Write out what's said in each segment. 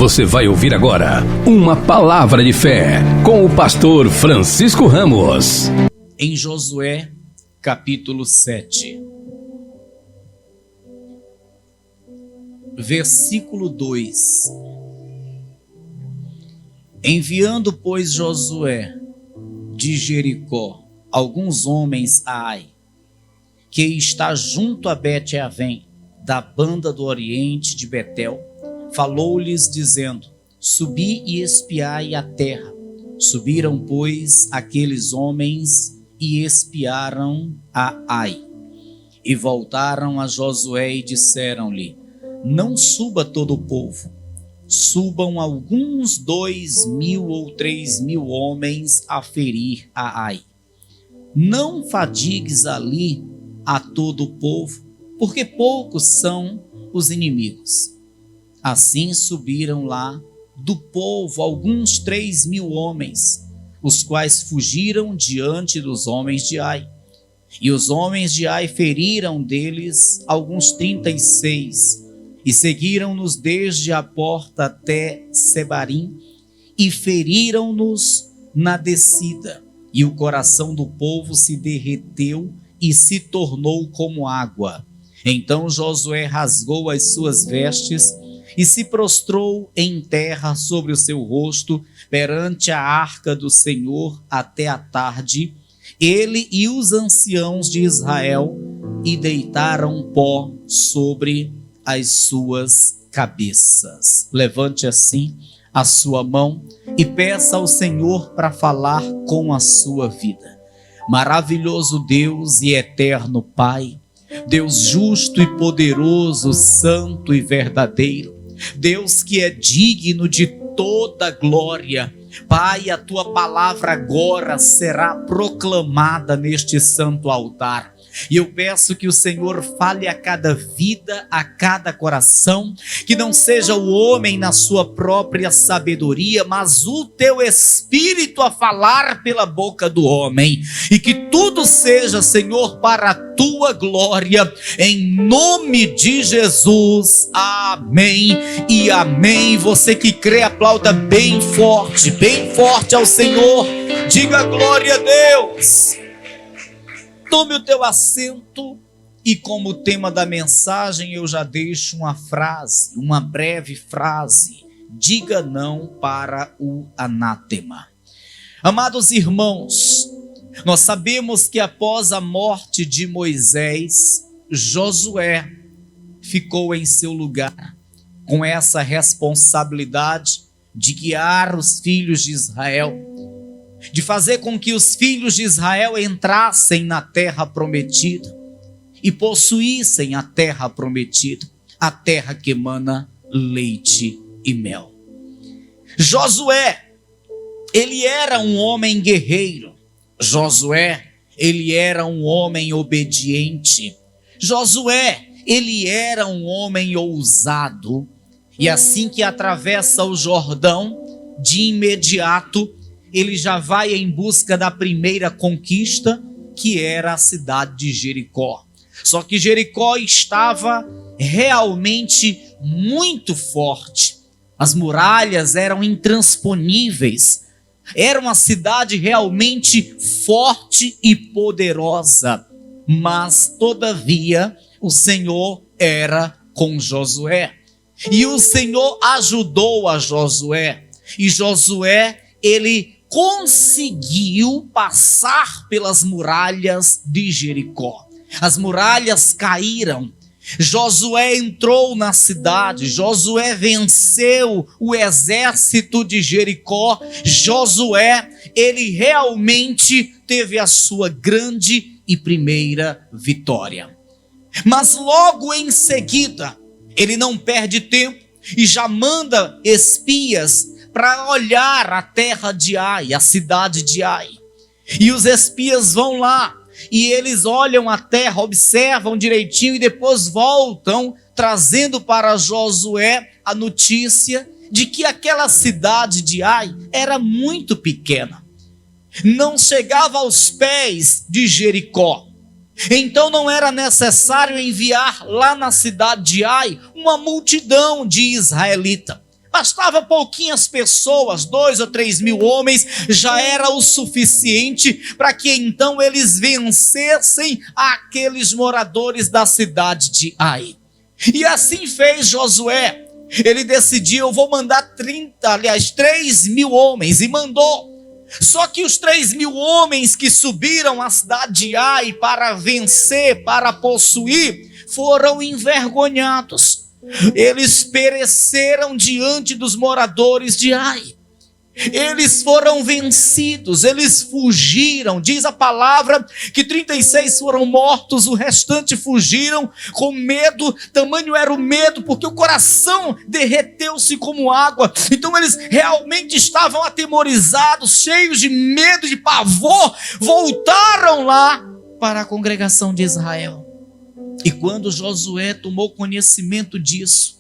Você vai ouvir agora uma palavra de fé com o pastor Francisco Ramos. Em Josué, capítulo 7, versículo 2. Enviando, pois, Josué de Jericó alguns homens a Ai, que está junto a Bet-Avém, da banda do oriente de Betel, falou-lhes dizendo: subi e espiai a terra. Subiram, pois, aqueles homens e espiaram a Ai. E voltaram a Josué e disseram-lhe: não suba todo o povo, subam alguns 2.000 ou 3.000 homens a ferir a Ai. Não fadigues ali a todo o povo, porque poucos são os inimigos. Assim subiram lá do povo alguns 3.000 homens, os quais fugiram diante dos homens de Ai. E os homens de Ai feriram deles alguns 36, e seguiram-nos desde a porta até Sebarim, e feriram-nos na descida. E o coração do povo se derreteu e se tornou como água. Então Josué rasgou as suas vestes e se prostrou em terra sobre o seu rosto perante a arca do Senhor até a tarde, ele e os anciãos de Israel, e deitaram pó sobre as suas cabeças. Levante assim a sua mão e peça ao Senhor para falar com a sua vida. Maravilhoso Deus e eterno Pai, Deus justo e poderoso, santo e verdadeiro, Deus que é digno de toda glória, Pai, a tua palavra agora será proclamada neste santo altar. E eu peço que o Senhor fale a cada vida, a cada coração, que não seja o homem na sua própria sabedoria, mas o teu Espírito a falar pela boca do homem, e que tudo seja, Senhor, para a tua glória, em nome de Jesus, amém e amém. Você que crê, aplauda bem forte ao Senhor, diga glória a Deus. Tome o teu assento e, como tema da mensagem, eu já deixo uma breve frase: diga não para o anátema. Amados irmãos, nós sabemos que após a morte de Moisés, Josué ficou em seu lugar com essa responsabilidade de guiar os filhos de Israel, de fazer com que os filhos de Israel entrassem na terra prometida e possuíssem a terra prometida, a terra que emana leite e mel. Josué, ele era um homem guerreiro. Josué, ele era um homem obediente. Josué, ele era um homem ousado. E assim que atravessa o Jordão, de imediato, ele já vai em busca da primeira conquista, que era a cidade de Jericó. Só que Jericó estava realmente muito forte. As muralhas eram intransponíveis. Era uma cidade realmente forte e poderosa. Mas, todavia, o Senhor era com Josué. E o Senhor ajudou a Josué. E Josué, ele conseguiu passar pelas muralhas de Jericó. As muralhas caíram. Josué entrou na cidade. Josué venceu o exército de Jericó. Josué, ele realmente teve a sua grande e primeira vitória. Mas logo em seguida, ele não perde tempo e já manda espias para olhar a terra de Ai, a cidade de Ai. E os espias vão lá e eles olham a terra, observam direitinho e depois voltam trazendo para Josué a notícia de que aquela cidade de Ai era muito pequena, não chegava aos pés de Jericó. Então não era necessário enviar lá na cidade de Ai uma multidão de israelitas, bastava pouquinhas pessoas, 2 ou 3 mil homens, já era o suficiente para que então eles vencessem aqueles moradores da cidade de Ai. E assim fez Josué. Ele decidiu: eu vou mandar 3 mil homens, e mandou. Só que os 3 mil homens que subiram à cidade de Ai para vencer, para possuir, foram envergonhados. Eles pereceram diante dos moradores de Ai. Eles foram vencidos, eles fugiram. Diz a palavra que 36 foram mortos, o restante fugiram com medo. Tamanho era o medo, porque o coração derreteu-se como água. Então eles realmente estavam atemorizados, cheios de medo, de pavor. Voltaram lá para a congregação de Israel. E quando Josué tomou conhecimento disso,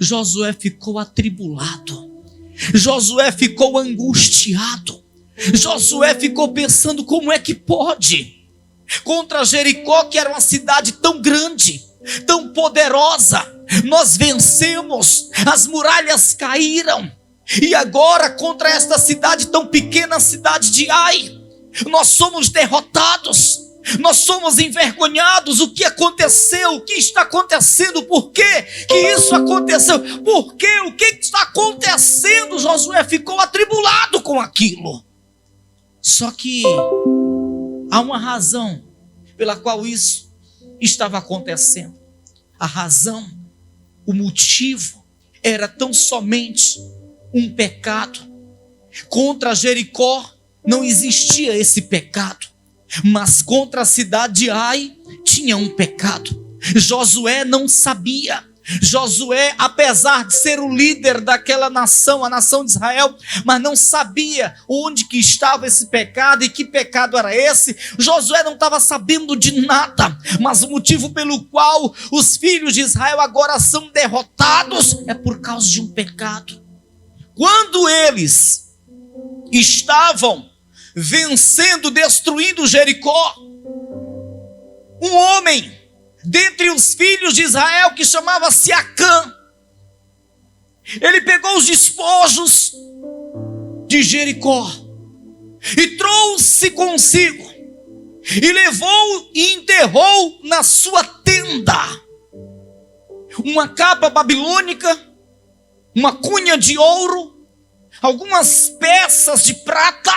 Josué ficou atribulado. Josué ficou angustiado. Josué ficou pensando: como é que pode? Contra Jericó, que era uma cidade tão grande, tão poderosa, nós vencemos, as muralhas caíram. E agora contra esta cidade tão pequena, a cidade de Ai, nós somos derrotados. Nós somos envergonhados. O que aconteceu? O que está acontecendo? Por que isso aconteceu? Por quê? O que está acontecendo? Josué ficou atribulado com aquilo. Só que há uma razão pela qual isso estava acontecendo. A razão, o motivo, era tão somente um pecado. Contra Jericó não existia esse pecado. Mas contra a cidade de Ai tinha um pecado. Josué não sabia. Josué, apesar de ser o líder daquela nação, a nação de Israel, mas não sabia onde que estava esse pecado e que pecado era esse. Josué não estava sabendo de nada, mas o motivo pelo qual os filhos de Israel agora são derrotados é por causa de um pecado. Quando eles estavam vencendo, destruindo Jericó, um homem dentre os filhos de Israel que chamava-se Acã, ele pegou os despojos de Jericó e trouxe consigo e levou e enterrou na sua tenda uma capa babilônica, uma cunha de ouro, algumas peças de prata.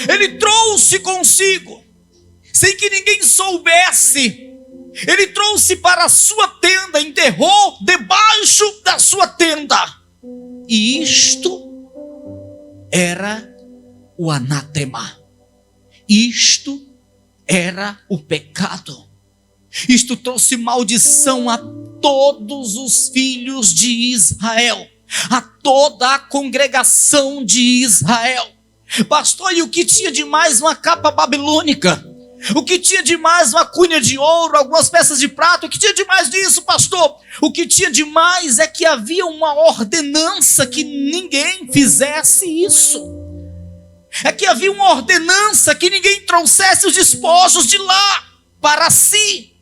Ele trouxe consigo, sem que ninguém soubesse. Ele trouxe para a sua tenda, enterrou debaixo da sua tenda. E isto era o anátema. Isto era o pecado. Isto trouxe maldição a todos os filhos de Israel, a toda a congregação de Israel. Pastor, e o que tinha de mais uma capa babilônica? O que tinha de mais uma cunha de ouro, algumas peças de prata? O que tinha de mais disso, pastor? O que tinha de mais é que havia uma ordenança que ninguém fizesse isso. É que havia uma ordenança que ninguém trouxesse os despojos de lá para si.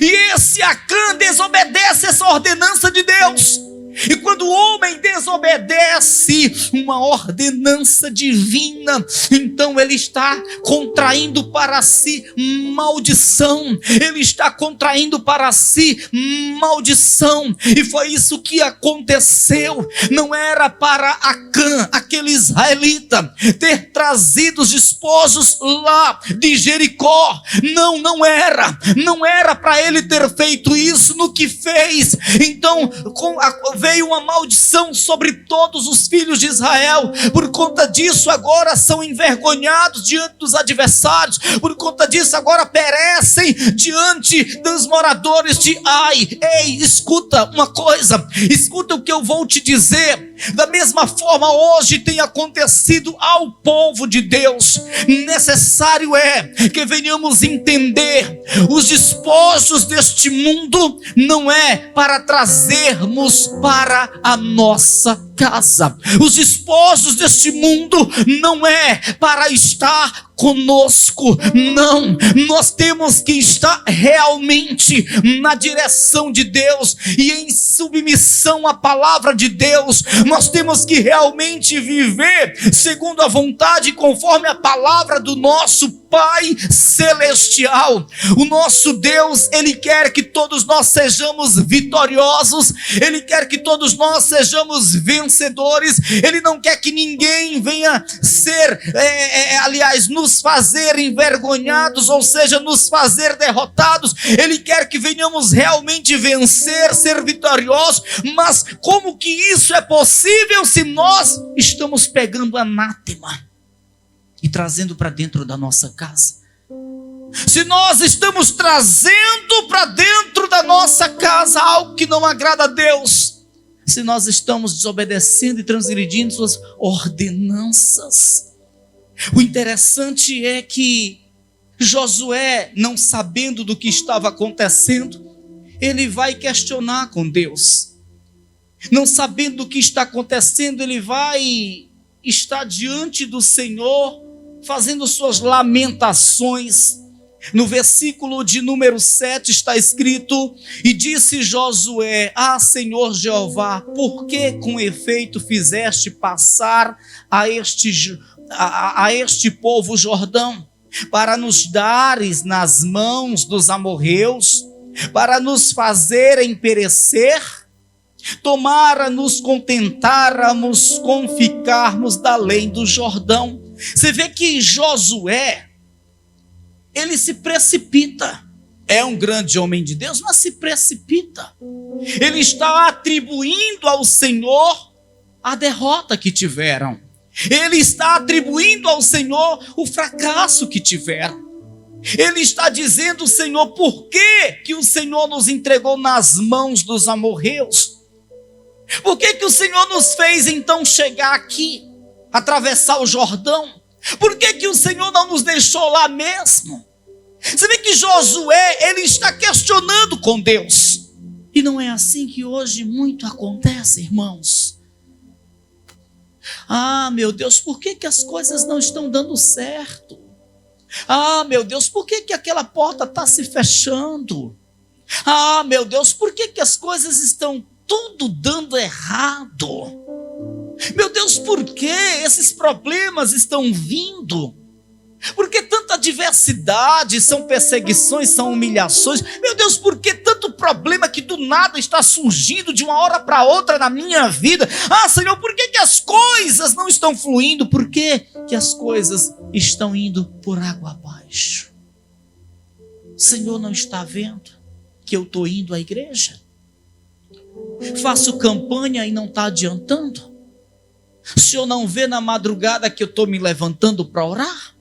E esse Acã desobedece essa ordenança de Deus. E quando o homem desobedece uma ordenança divina, então ele está contraindo para si maldição. Ele está contraindo para si maldição. E foi isso que aconteceu. Não era para Acã, aquele israelita, ter trazido os despojos lá de Jericó. Não era. Não era para ele ter feito isso. No que fez, então veio uma maldição sobre todos os filhos de Israel. Por conta disso agora são envergonhados diante dos adversários. Por conta disso agora perecem diante dos moradores de Ai. Ei, escuta uma coisa, escuta o que eu vou te dizer. Da mesma forma hoje tem acontecido ao povo de Deus. Necessário é que venhamos entender: os despojos deste mundo não é para trazermos para a nossa casa. Os despojos deste mundo não é para estar conosco, não. Nós temos que estar realmente na direção de Deus e em submissão à palavra de Deus. Nós temos que realmente viver segundo a vontade e conforme a palavra do nosso Pai Celestial. O nosso Deus, Ele quer que todos nós sejamos vitoriosos, Ele quer que todos nós sejamos vencedores. Ele não quer que ninguém venha ser, nos fazer envergonhados, ou seja, nos fazer derrotados. Ele quer que venhamos realmente vencer, ser vitoriosos. Mas como que isso é possível se nós estamos pegando anátema e trazendo para dentro da nossa casa? Se nós estamos trazendo para dentro da nossa casa algo que não agrada a Deus, se nós estamos desobedecendo e transgredindo suas ordenanças. O interessante é que Josué, não sabendo do que estava acontecendo, ele vai questionar com Deus. Não sabendo do que está acontecendo, ele vai estar diante do Senhor, fazendo suas lamentações. No versículo de número 7 está escrito: e disse Josué: ah, Senhor Jeová, por que com efeito fizeste passar a este povo o Jordão, para nos dares nas mãos dos amorreus, para nos fazerem perecer? Tomara nos contentáramos com ficarmos da além do Jordão. Você vê que Josué, ele se precipita. É um grande homem de Deus, mas se precipita. Ele está atribuindo ao Senhor a derrota que tiveram. Ele está atribuindo ao Senhor o fracasso que tiveram. Ele está dizendo: Senhor, por que o Senhor nos entregou nas mãos dos amorreus? Por que o Senhor nos fez então chegar aqui, atravessar o Jordão? Por que o Senhor não nos deixou lá mesmo? Você vê que Josué, ele está questionando com Deus. E não é assim que hoje muito acontece, irmãos. Ah, meu Deus, por que as coisas não estão dando certo? Ah, meu Deus, por que aquela porta está se fechando? Ah, meu Deus, por que as coisas estão tudo dando errado? Meu Deus, por que esses problemas estão vindo? Por que tanta adversidade? São perseguições, são humilhações. Meu Deus, por que tanto problema que do nada está surgindo de uma hora para outra na minha vida? Ah, Senhor, por que as coisas não estão fluindo? Por que as coisas estão indo por água abaixo? O Senhor não está vendo que eu estou indo à igreja? Faço campanha e não está adiantando? O Senhor não vê na madrugada que eu estou me levantando para orar?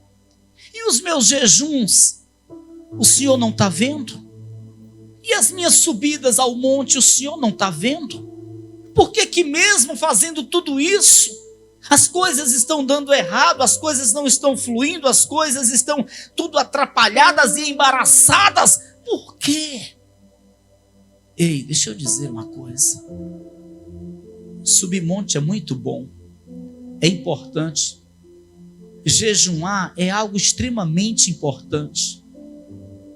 E os meus jejuns, o Senhor não está vendo? E as minhas subidas ao monte, o Senhor não está vendo? Por que mesmo fazendo tudo isso, as coisas estão dando errado, as coisas não estão fluindo, as coisas estão tudo atrapalhadas e embaraçadas? Por quê? Ei, deixa eu dizer uma coisa. Subir monte é muito bom, é importante. Jejuar é algo extremamente importante.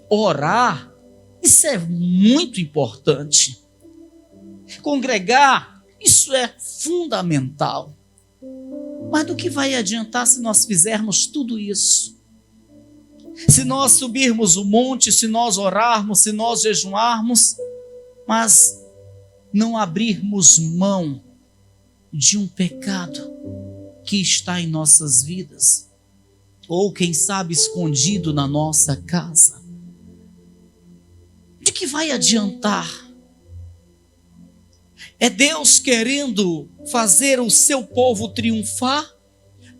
Orar, isso é muito importante. Congregar, isso é fundamental. Mas do que vai adiantar se nós fizermos tudo isso? Se nós subirmos o monte, se nós orarmos, se nós jejuarmos, mas não abrirmos mão de um pecado que está em nossas vidas, ou quem sabe escondido na nossa casa, de que vai adiantar? É Deus querendo fazer o seu povo triunfar,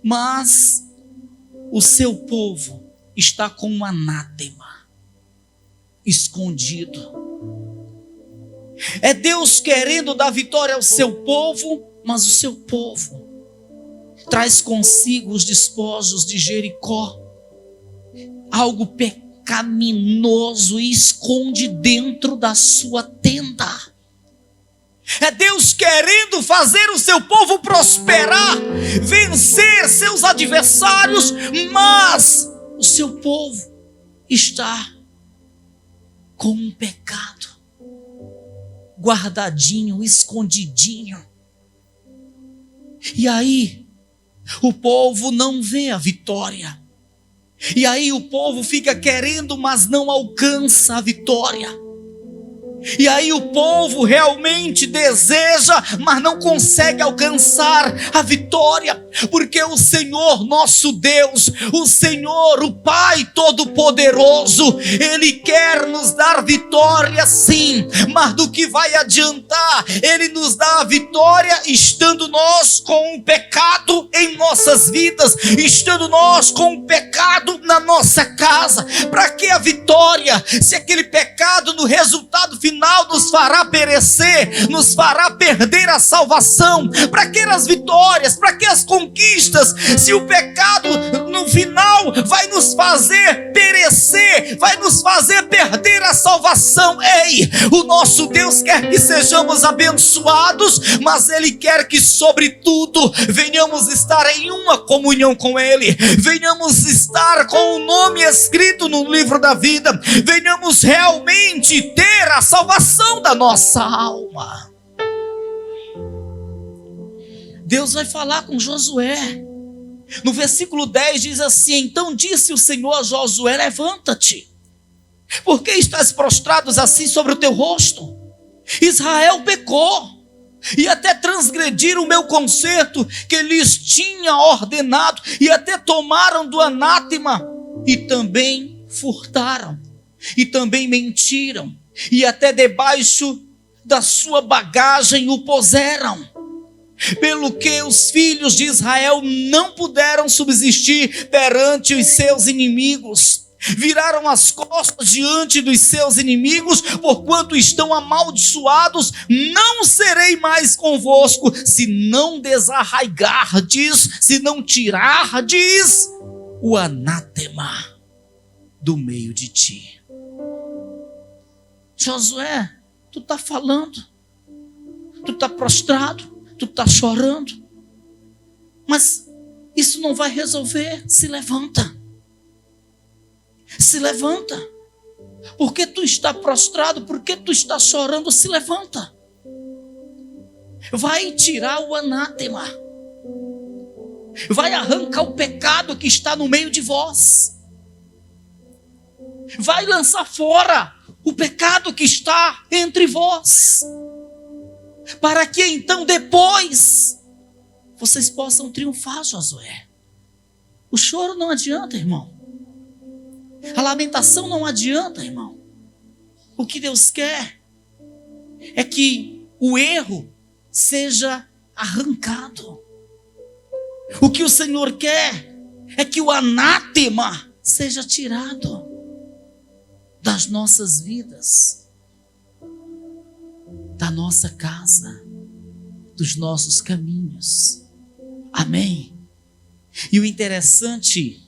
mas o seu povo está com um anátema escondido. É Deus querendo dar vitória ao seu povo, mas o seu povo traz consigo os despojos de Jericó, algo pecaminoso, e esconde dentro da sua tenda. é Deus querendo fazer o seu povo prosperar, vencer seus adversários, mas o seu povo está com um pecado guardadinho, escondidinho. E aí o povo não vê a vitória. E aí o povo fica querendo, mas não alcança a vitória. E aí o povo realmente deseja, mas não consegue alcançar a vitória, porque o Senhor nosso Deus, o Senhor, o Pai Todo-Poderoso, Ele quer nos dar vitória sim, mas do que vai adiantar Ele nos dá a vitória estando nós com o pecado em nossas vidas, estando nós com o pecado na nossa casa? Para que a vitória, se aquele pecado no resultado final nos fará perecer, nos fará perder a salvação? Para que as vitórias, para que as conquistas, se o pecado no final vai nos fazer perecer, vai nos fazer perder a salvação? Ei, o nosso Deus quer que sejamos abençoados, mas Ele quer que sobretudo venhamos estar em uma comunhão com Ele, venhamos estar com o nome escrito no livro da vida, venhamos realmente ter a salvação da nossa alma. Deus vai falar com Josué. No versículo 10 diz assim: então disse o Senhor a Josué: levanta-te, porque estás prostrado assim sobre o teu rosto? Israel pecou e até transgrediram o meu concerto que lhes tinha ordenado, e até tomaram do anátema, e também furtaram, e também mentiram, e até debaixo da sua bagagem o puseram, pelo que os filhos de Israel não puderam subsistir perante os seus inimigos. Viraram as costas diante dos seus inimigos, porquanto estão amaldiçoados. Não serei mais convosco, se não desarraigardes, se não tirardes o anátema do meio de ti. Josué, tu está falando, tu está prostrado, tu está chorando, mas isso não vai resolver. Se levanta. Se levanta. Porque tu está prostrado, porque tu está chorando, se levanta. Vai tirar o anátema. Vai arrancar o pecado que está no meio de vós. Vai lançar fora o pecado que está entre vós, para que então depois vocês possam triunfar, Josué. O choro não adianta, irmão. A lamentação não adianta, irmão. O que Deus quer é que o erro seja arrancado. O que o Senhor quer é que o anátema seja tirado das nossas vidas, da nossa casa, dos nossos caminhos. Amém? E o interessante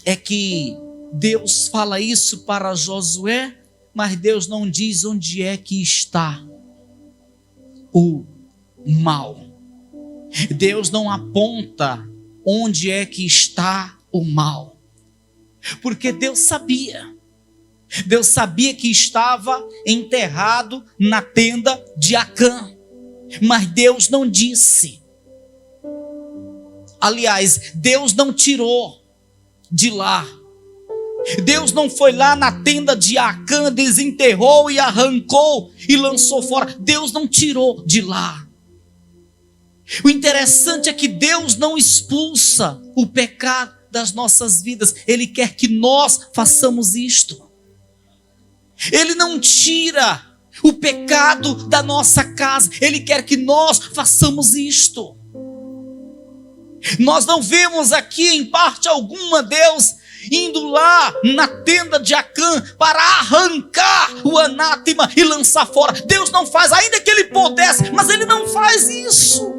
é que Deus fala isso para Josué, mas Deus não diz onde é que está o mal. Deus não aponta onde é que está o mal, porque Deus sabia que estava enterrado na tenda de Acã, mas Deus não disse. Aliás, Deus não tirou de lá. Deus não foi lá na tenda de Acã, desenterrou e arrancou e lançou fora. Deus não tirou de lá. O interessante é que Deus não expulsa o pecado das nossas vidas. Ele quer que nós façamos isto. Ele não tira o pecado da nossa casa. Ele quer que nós façamos isto. Nós não vemos aqui em parte alguma Deus indo lá na tenda de Acã para arrancar o anátema e lançar fora. Deus não faz, ainda que Ele pudesse, mas Ele não faz isso.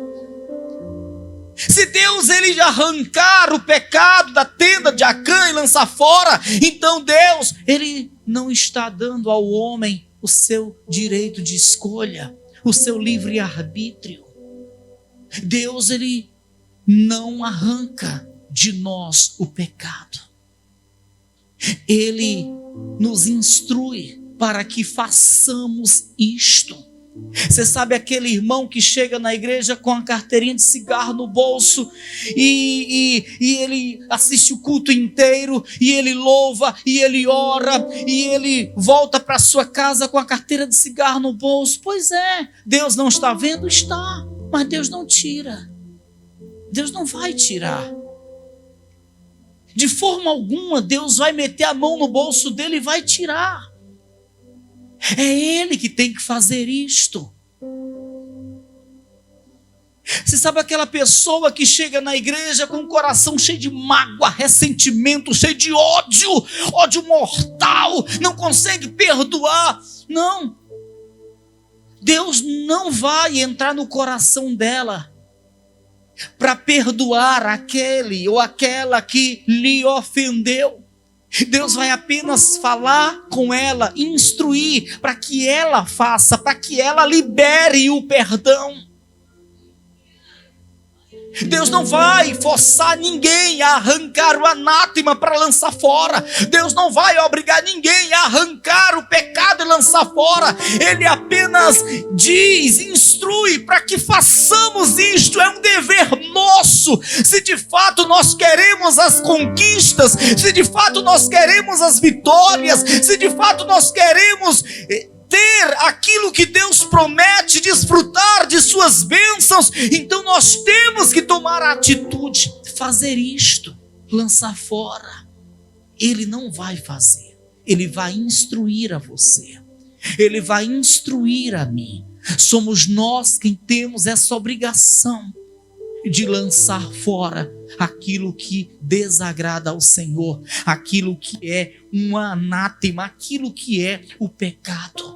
Se Deus ele arrancar o pecado da tenda de Acã e lançar fora, então Deus ele não está dando ao homem o seu direito de escolha, o seu livre-arbítrio. Deus, Ele não arranca de nós o pecado. Ele nos instrui para que façamos isto. Você sabe aquele irmão que chega na igreja com a carteirinha de cigarro no bolso e ele assiste o culto inteiro e ele louva e ele ora e ele volta para sua casa com a carteira de cigarro no bolso? Pois é, Deus não está vendo? Está, mas Deus não tira. Deus não vai tirar. De forma alguma Deus vai meter a mão no bolso dele e vai tirar. É Ele que tem que fazer isto. Você sabe aquela pessoa que chega na igreja com o coração cheio de mágoa, ressentimento, cheio de ódio, ódio mortal, não consegue perdoar? Não. Deus não vai entrar no coração dela para perdoar aquele ou aquela que lhe ofendeu. Deus vai apenas falar com ela, instruir para que ela faça, para que ela libere o perdão. Deus não vai forçar ninguém a arrancar o anátema para lançar fora. Deus não vai obrigar ninguém a arrancar o pecado e lançar fora. Ele apenas diz, instrui para que façamos isto. É um dever nosso. Se de fato nós queremos as conquistas, se de fato nós queremos as vitórias, se de fato nós queremos ter aquilo que Deus promete, desfrutar de suas bênçãos, então nós temos que tomar a atitude, fazer isto, lançar fora. Ele não vai fazer, Ele vai instruir a você, Ele vai instruir a mim. Somos nós quem temos essa obrigação de lançar fora aquilo que desagrada ao Senhor, aquilo que é um anátema, aquilo que é o pecado.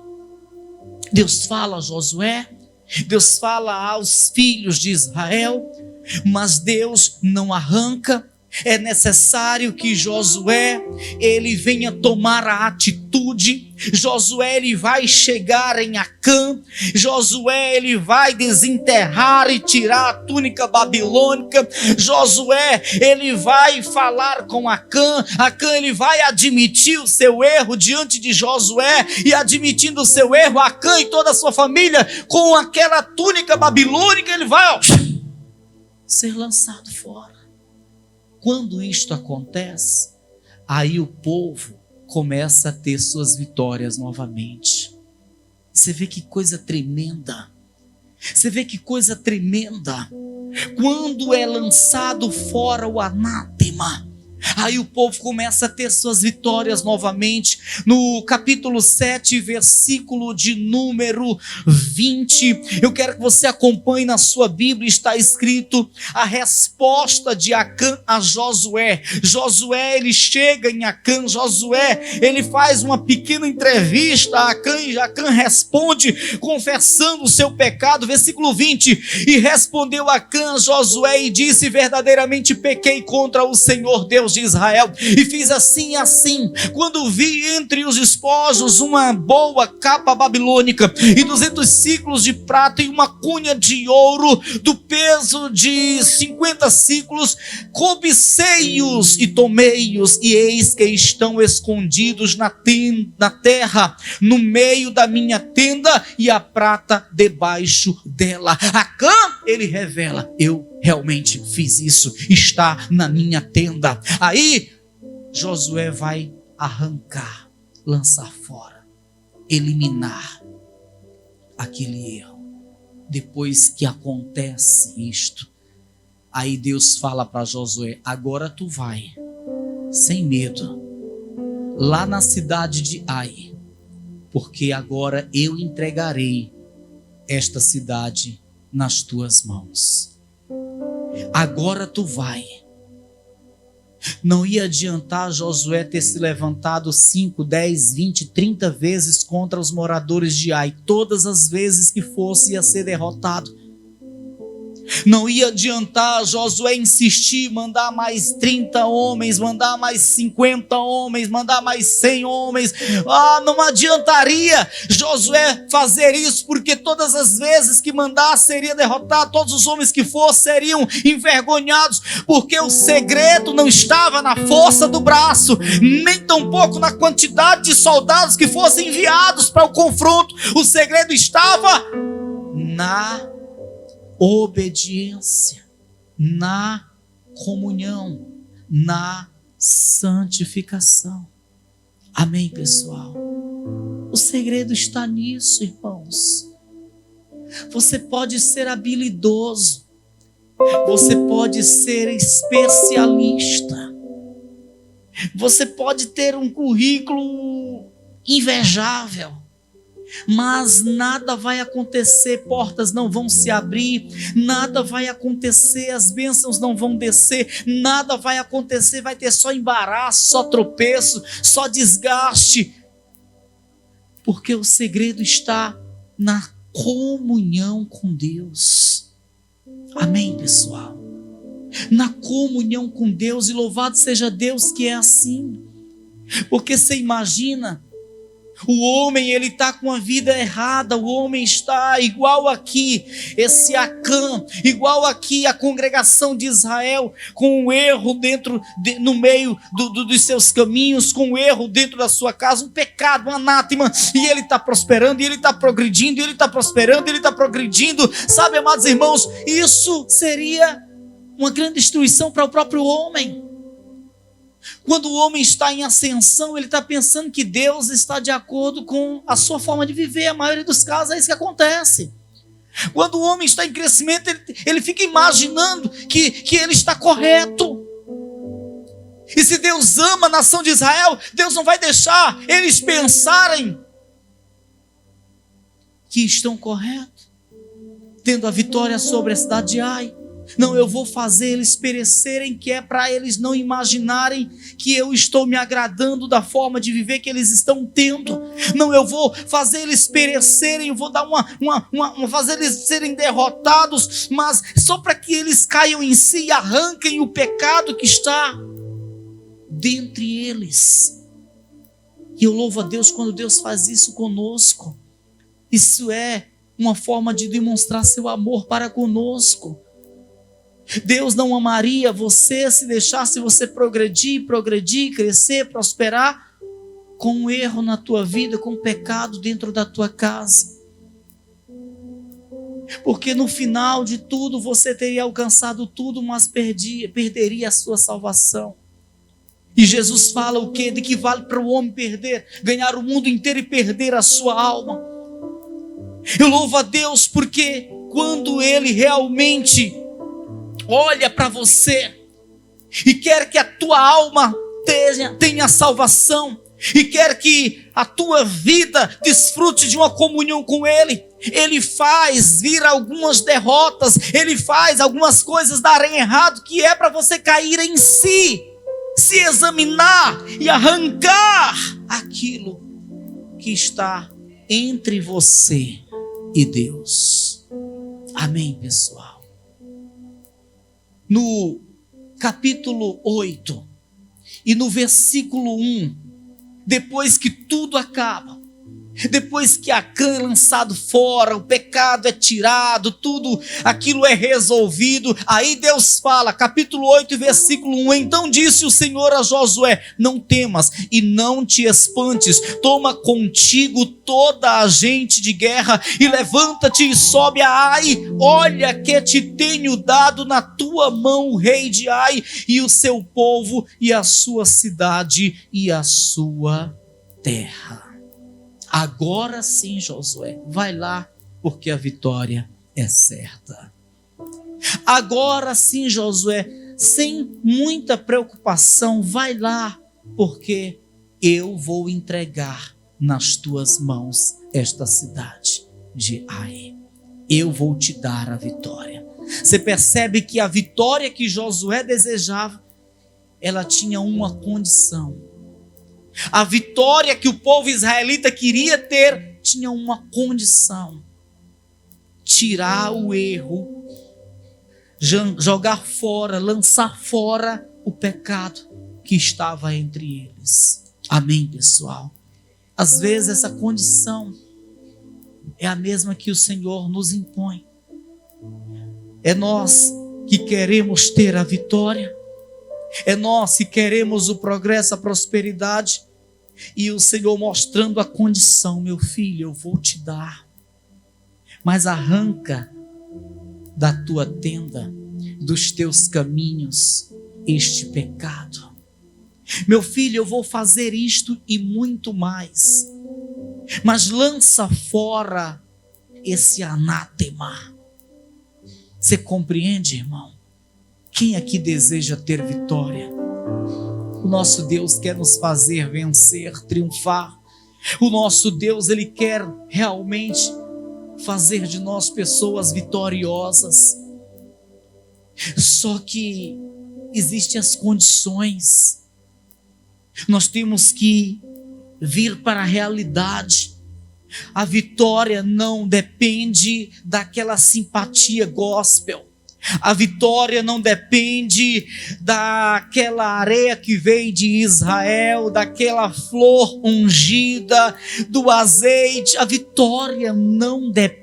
Deus fala a Josué, Deus fala aos filhos de Israel, mas Deus não arranca. É necessário que Josué, ele venha tomar a atitude. Josué, ele vai chegar em Acã. Josué, ele vai desenterrar e tirar a túnica babilônica. Josué, ele vai falar com Acã. Acã, ele vai admitir o seu erro diante de Josué, e admitindo o seu erro, Acã e toda a sua família, com aquela túnica babilônica, ele vai ser lançado fora. Quando isto acontece, aí o povo começa a ter suas vitórias novamente. Você vê que coisa tremenda. Você vê que coisa tremenda. Quando é lançado fora o anátema, aí o povo começa a ter suas vitórias novamente. No capítulo 7, versículo de número 20, eu quero que você acompanhe na sua Bíblia, está escrito a resposta de Acã a Josué. Josué, ele chega em Acã, Josué, ele faz uma pequena entrevista a Acã, e Acã responde confessando o seu pecado. Versículo 20, e respondeu Acã a Josué e disse: verdadeiramente pequei contra o Senhor Deus de Israel, e fiz assim e assim, quando vi entre os despojos uma boa capa babilônica e 200 ciclos de prata e uma cunha de ouro do peso de 50 ciclos, cobicei-os e tomei-os, e eis que estão escondidos na terra, no meio da minha tenda, e a prata debaixo dela. Acã, ele revela: eu realmente fiz isso, está na minha tenda. Aí Josué vai arrancar, lançar fora, eliminar aquele erro. Depois que acontece isto, aí Deus fala para Josué: agora tu vai, sem medo, lá na cidade de Ai, porque agora eu entregarei esta cidade nas tuas mãos. Agora tu vai. Não ia adiantar Josué ter se levantado 5, 10, 20, 30 vezes contra os moradores de Ai. Todas as vezes que fosse, ia ser derrotado. Não ia adiantar Josué insistir, mandar mais 30 homens, mandar mais 50 homens, mandar mais 100 homens. Não adiantaria Josué fazer isso, porque todas as vezes que mandasse seria derrotado, todos os homens que fossem seriam envergonhados, porque o segredo não estava na força do braço, nem tampouco na quantidade de soldados que fossem enviados para o confronto. O segredo estava na obediência, na comunhão, na santificação. Amém, pessoal? O segredo está nisso, irmãos. Você pode ser habilidoso, você pode ser especialista, você pode ter um currículo invejável, mas nada vai acontecer, portas não vão se abrir, nada vai acontecer, as bênçãos não vão descer, nada vai acontecer, vai ter só embaraço, só tropeço, só desgaste, porque o segredo está na comunhão com Deus. Amém, pessoal? Na comunhão com Deus, e louvado seja Deus que é assim, porque você imagina, o homem, ele está com a vida errada, o homem está igual aqui, esse Acã, igual aqui a congregação de Israel, com um erro no meio dos seus caminhos, com um erro dentro da sua casa, um pecado, um anátema, e ele está prosperando, e ele está progredindo, e ele está prosperando, e ele está progredindo. Sabe, amados irmãos, isso seria uma grande destruição para o próprio homem. Quando o homem está em ascensão, ele está pensando que Deus está de acordo com a sua forma de viver. A maioria dos casos é isso que acontece. Quando o homem está em crescimento, ele fica imaginando que ele está correto. E se Deus ama a nação de Israel, Deus não vai deixar eles pensarem que estão corretos, tendo a vitória sobre a cidade de Ai. Não, eu vou fazer eles perecerem, que é para eles não imaginarem que eu estou me agradando da forma de viver que eles estão tendo. Não, eu vou fazer eles perecerem, eu vou dar fazer eles serem derrotados, mas só para que eles caiam em si e arranquem o pecado que está dentre eles. E eu louvo a Deus quando Deus faz isso conosco. Isso é uma forma de demonstrar seu amor para conosco. Deus não amaria você se deixasse você progredir, crescer, prosperar com um erro na tua vida, com um pecado dentro da tua casa. Porque no final de tudo você teria alcançado tudo, mas perderia a sua salvação. E Jesus fala o quê? De que vale para o homem ganhar o mundo inteiro e perder a sua alma. Eu louvo a Deus porque quando Ele realmente olha para você e quer que a tua alma tenha salvação, e quer que a tua vida desfrute de uma comunhão com Ele, Ele faz vir algumas derrotas, Ele faz algumas coisas darem errado, que é para você cair em si, se examinar e arrancar aquilo que está entre você e Deus. Amém, pessoal? No capítulo 8 e no versículo 1, depois que tudo acaba, depois que Acã é lançado fora, o pecado é tirado, tudo aquilo é resolvido, aí Deus fala, capítulo 8, versículo 1, então disse o Senhor a Josué, não temas e não te espantes, toma contigo toda a gente de guerra e levanta-te e sobe a Ai, olha que te tenho dado na tua mão o rei de Ai e o seu povo e a sua cidade e a sua terra. Agora sim, Josué, vai lá, porque a vitória é certa. Agora sim, Josué, sem muita preocupação, vai lá, porque eu vou entregar nas tuas mãos esta cidade de Ai. Eu vou te dar a vitória. Você percebe que a vitória que Josué desejava, ela tinha uma condição. A vitória que o povo israelita queria ter tinha uma condição: tirar o erro jogar fora, lançar fora o pecado que estava entre eles. Amém, pessoal? Às vezes essa condição é a mesma que o Senhor nos impõe. É nós que queremos ter a vitória, é nós que queremos o progresso, a prosperidade, e o Senhor mostrando a condição: meu filho, eu vou te dar, mas arranca da tua tenda, dos teus caminhos, este pecado. Meu filho, eu vou fazer isto e muito mais, mas lança fora esse anátema. Você compreende, irmão? Quem aqui deseja ter vitória? O nosso Deus quer nos fazer vencer, triunfar. O nosso Deus, Ele quer realmente fazer de nós pessoas vitoriosas. Só que existem as condições. Nós temos que vir para a realidade. A vitória não depende daquela simpatia gospel. A vitória não depende daquela areia que veio de Israel, daquela flor ungida, do azeite. A vitória não depende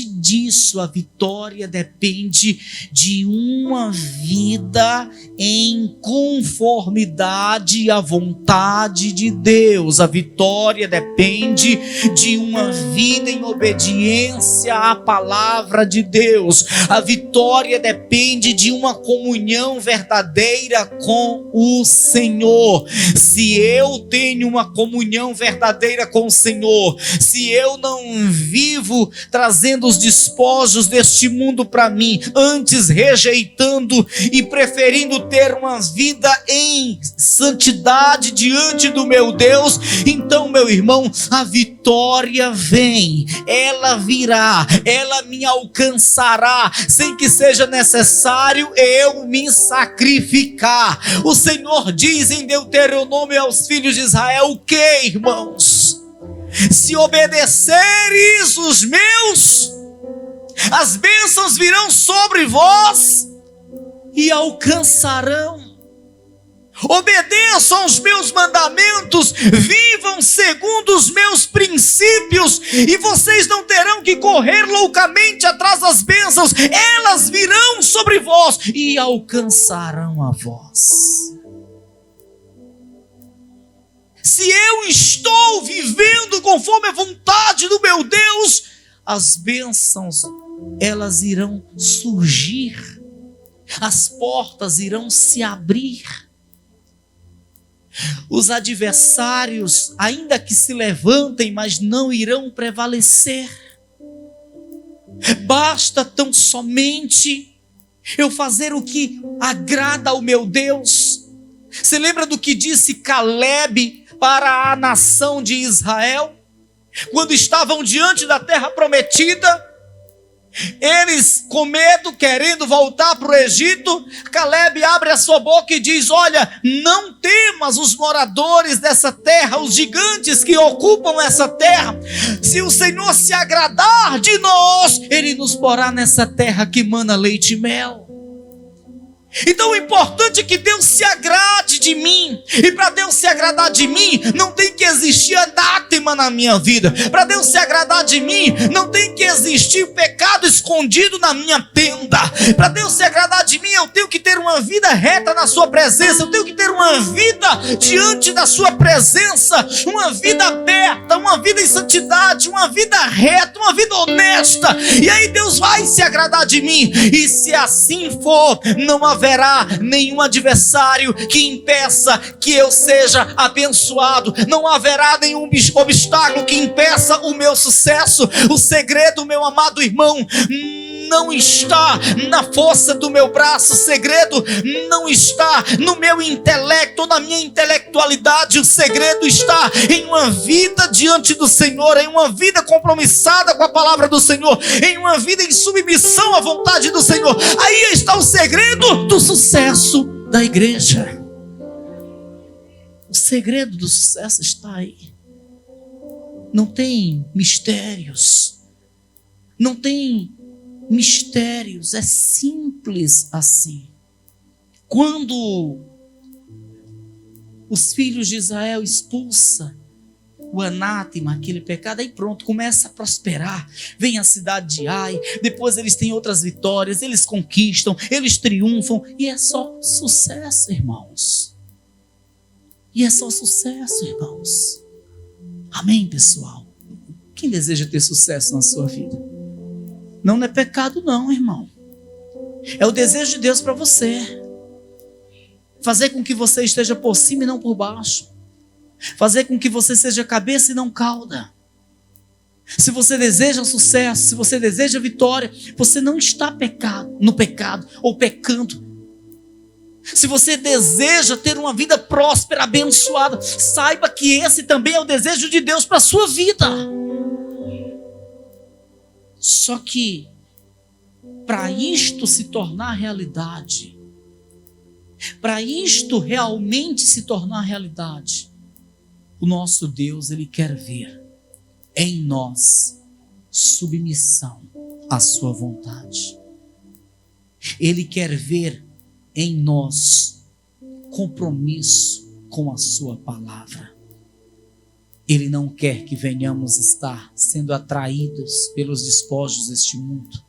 disso. A vitória depende de uma vida em conformidade à vontade de Deus. A vitória depende de uma vida em obediência à palavra de Deus. A vitória depende de uma comunhão verdadeira com o Senhor. Se eu tenho uma comunhão verdadeira com o Senhor, se eu não vivo trazendo os despojos deste mundo para mim, antes rejeitando e preferindo ter uma vida em santidade diante do meu Deus, então, meu irmão, a vitória vem, ela virá, ela me alcançará, sem que seja necessário eu me sacrificar. O Senhor diz em Deuteronômio aos filhos de Israel o que, irmãos? Se obedeceres os meus, as bênçãos virão sobre vós e alcançarão. Obedeçam aos meus mandamentos, vivam segundo os meus princípios, e vocês não terão que correr loucamente atrás das bênçãos, elas virão sobre vós e alcançarão a vós. Se eu estou vivendo conforme a vontade do meu Deus, as bênçãos, elas irão surgir, as portas irão se abrir. Os adversários, ainda que se levantem, mas não irão prevalecer. Basta tão somente eu fazer o que agrada ao meu Deus. Você lembra do que disse Caleb para a nação de Israel? Quando estavam diante da terra prometida, eles com medo, querendo voltar para o Egito, Caleb abre a sua boca e diz: olha, não temas os moradores dessa terra, os gigantes que ocupam essa terra. Se o Senhor se agradar de nós, Ele nos porá nessa terra que mana leite e mel. Então o importante é que Deus se agrade de mim. E para Deus se agradar de mim, não tem que existir anátema na minha vida. Para Deus se agradar de mim, não tem que existir pecado escondido na minha tenda. Para Deus se agradar de mim, eu tenho que ter uma vida reta na sua presença. Eu tenho que ter uma vida diante da sua presença, uma vida aberta, uma vida em santidade, uma vida reta, uma vida honesta. E aí Deus vai se agradar de mim. E se assim for, não haverá nenhum adversário que impeça que eu seja abençoado. Não haverá nenhum obstáculo que impeça o meu sucesso. O segredo, meu amado irmão, não está na força do meu braço. O segredo não está no meu intelecto, na minha intelectualidade. O segredo está em uma vida diante do Senhor, em uma vida compromissada com a palavra do Senhor, em uma vida em submissão à vontade do Senhor. Aí está o segredo do sucesso da igreja. O segredo do sucesso está aí. Não tem mistérios, não tem mistérios, é simples assim. Quando os filhos de Israel expulsam o anátema, aquele pecado, aí pronto, começa a prosperar. Vem a cidade de Ai, depois eles têm outras vitórias, eles conquistam, eles triunfam, e é só sucesso, irmãos. E é só sucesso, irmãos. Amém, pessoal? Quem deseja ter sucesso na sua vida? Não é pecado não, irmão. É o desejo de Deus para você. Fazer com que você esteja por cima e não por baixo. Fazer com que você seja cabeça e não cauda. Se você deseja sucesso, se você deseja vitória, você não está no pecado ou pecando. Se você deseja ter uma vida próspera, abençoada, saiba que esse também é o desejo de Deus para a sua vida. Só que, para isto se tornar realidade, para isto realmente se tornar realidade, o nosso Deus, Ele quer ver em nós submissão à sua vontade. Ele quer ver em nós compromisso com a sua palavra. Ele não quer que venhamos estar sendo atraídos pelos despojos deste mundo.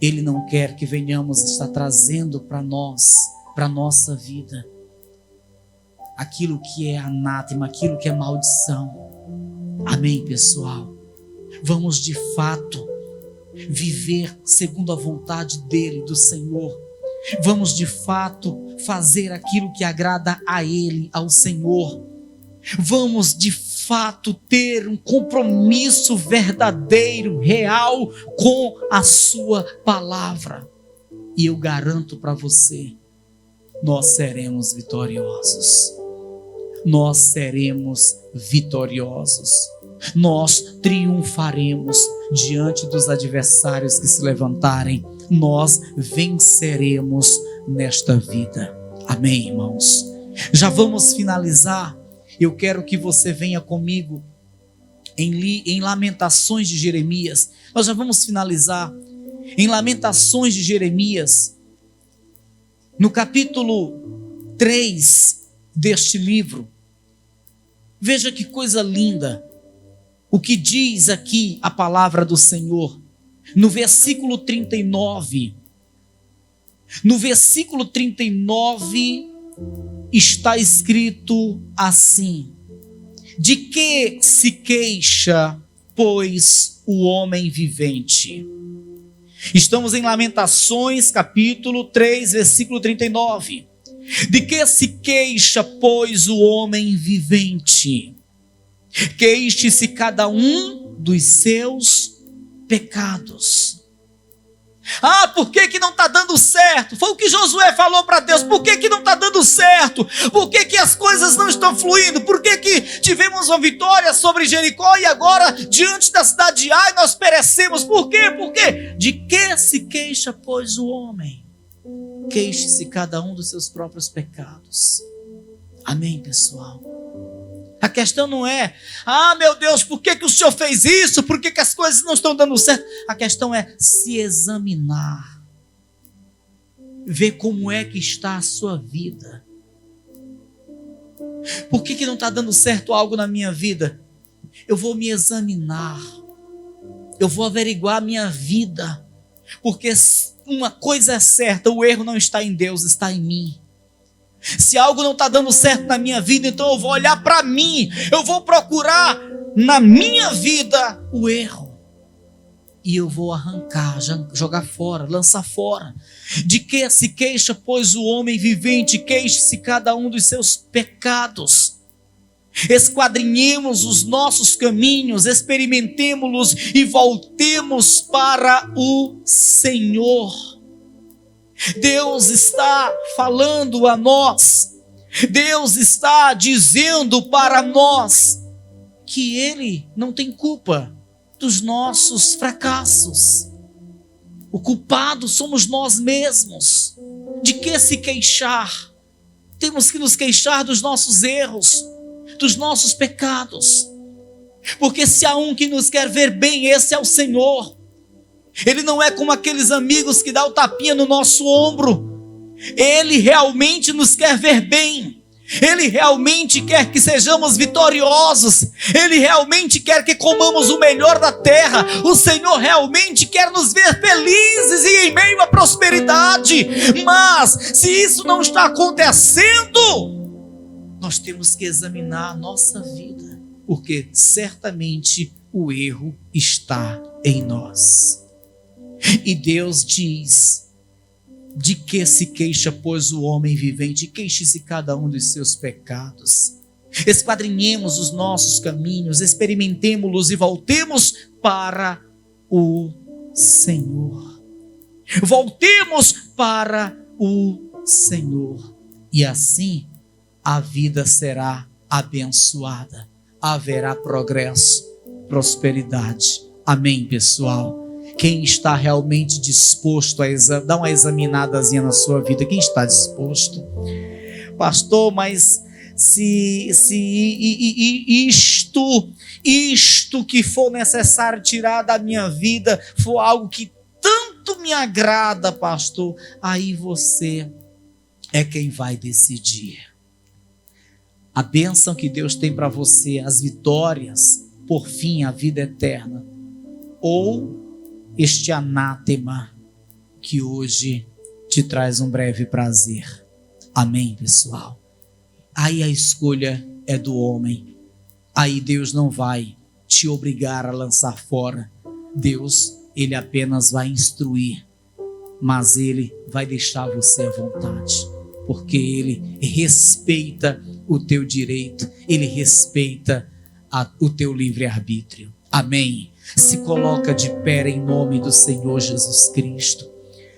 Ele não quer que venhamos estar trazendo para nós, para a nossa vida, aquilo que é anátema, aquilo que é maldição. Amém, pessoal? Vamos de fato viver segundo a vontade dEle, do Senhor. Vamos de fato fazer aquilo que agrada a Ele, ao Senhor. Vamos de fato ter um compromisso verdadeiro, real com a sua palavra. E eu garanto para você, nós seremos vitoriosos. Nós seremos vitoriosos. Nós triunfaremos diante dos adversários que se levantarem. Nós venceremos nesta vida. Amém, irmãos? Já vamos finalizar. Eu quero que você venha comigo em Lamentações de Jeremias. Nós já vamos finalizar. Em Lamentações de Jeremias, no capítulo 3 deste livro. Veja que coisa linda o que diz aqui a palavra do Senhor. No versículo 39. No versículo 39 está escrito assim: de que se queixa, pois, o homem vivente? Estamos em Lamentações, capítulo 3, versículo 39. De que se queixa, pois, o homem vivente? Queixe-se cada um dos seus pecados. Ah, por que não está dando certo? Foi o que Josué falou para Deus. Por que não está dando certo? Por que as coisas não estão fluindo? Por que tivemos uma vitória sobre Jericó e agora, diante da cidade de Ai, nós perecemos? Por quê? Por quê? De que se queixa, pois, o homem? Queixe-se cada um dos seus próprios pecados. Amém, pessoal? A questão não é, ah, meu Deus, por que o Senhor fez isso? Por que as coisas não estão dando certo? A questão é se examinar. Ver como é que está a sua vida. Por que não está dando certo algo na minha vida? Eu vou me examinar. Eu vou averiguar a minha vida. Porque uma coisa é certa, o erro não está em Deus, está em mim. Se algo não está dando certo na minha vida, então eu vou olhar para mim. Eu vou procurar na minha vida o erro. E eu vou arrancar, jogar fora, lançar fora. De que se queixa, pois, o homem vivente? Queixe-se cada um dos seus pecados. Esquadrinhemos os nossos caminhos, experimentemo-los e voltemos para o Senhor. Deus está falando a nós, Deus está dizendo para nós que Ele não tem culpa dos nossos fracassos. O culpado somos nós mesmos. De que se queixar? Temos que nos queixar dos nossos erros, dos nossos pecados, porque se há um que nos quer ver bem, esse é o Senhor. Ele não é como aqueles amigos que dão o tapinha no nosso ombro. Ele realmente nos quer ver bem. Ele realmente quer que sejamos vitoriosos. Ele realmente quer que comamos o melhor da terra. O Senhor realmente quer nos ver felizes e em meio à prosperidade. Mas se isso não está acontecendo, nós temos que examinar a nossa vida, porque certamente o erro está em nós. E Deus diz: de que se queixa, pois, o homem vivente? Queixe-se cada um dos seus pecados. Esquadrinhemos os nossos caminhos, experimentemo-los e voltemos para o Senhor. Voltemos para o Senhor. E assim a vida será abençoada. Haverá progresso, prosperidade. Amém, pessoal? Quem está realmente disposto a dar uma examinadazinha na sua vida? Quem está disposto? Pastor, mas se isto que for necessário tirar da minha vida for algo que tanto me agrada, pastor, aí você é quem vai decidir. A bênção que Deus tem para você, as vitórias, por fim, a vida eterna, ou este anátema que hoje te traz um breve prazer. Amém, pessoal? Aí a escolha é do homem. Aí Deus não vai te obrigar a lançar fora. Deus, Ele apenas vai instruir, mas Ele vai deixar você à vontade, porque Ele respeita o teu direito, Ele respeita o teu livre-arbítrio. Amém? Se coloca de pé em nome do Senhor Jesus Cristo.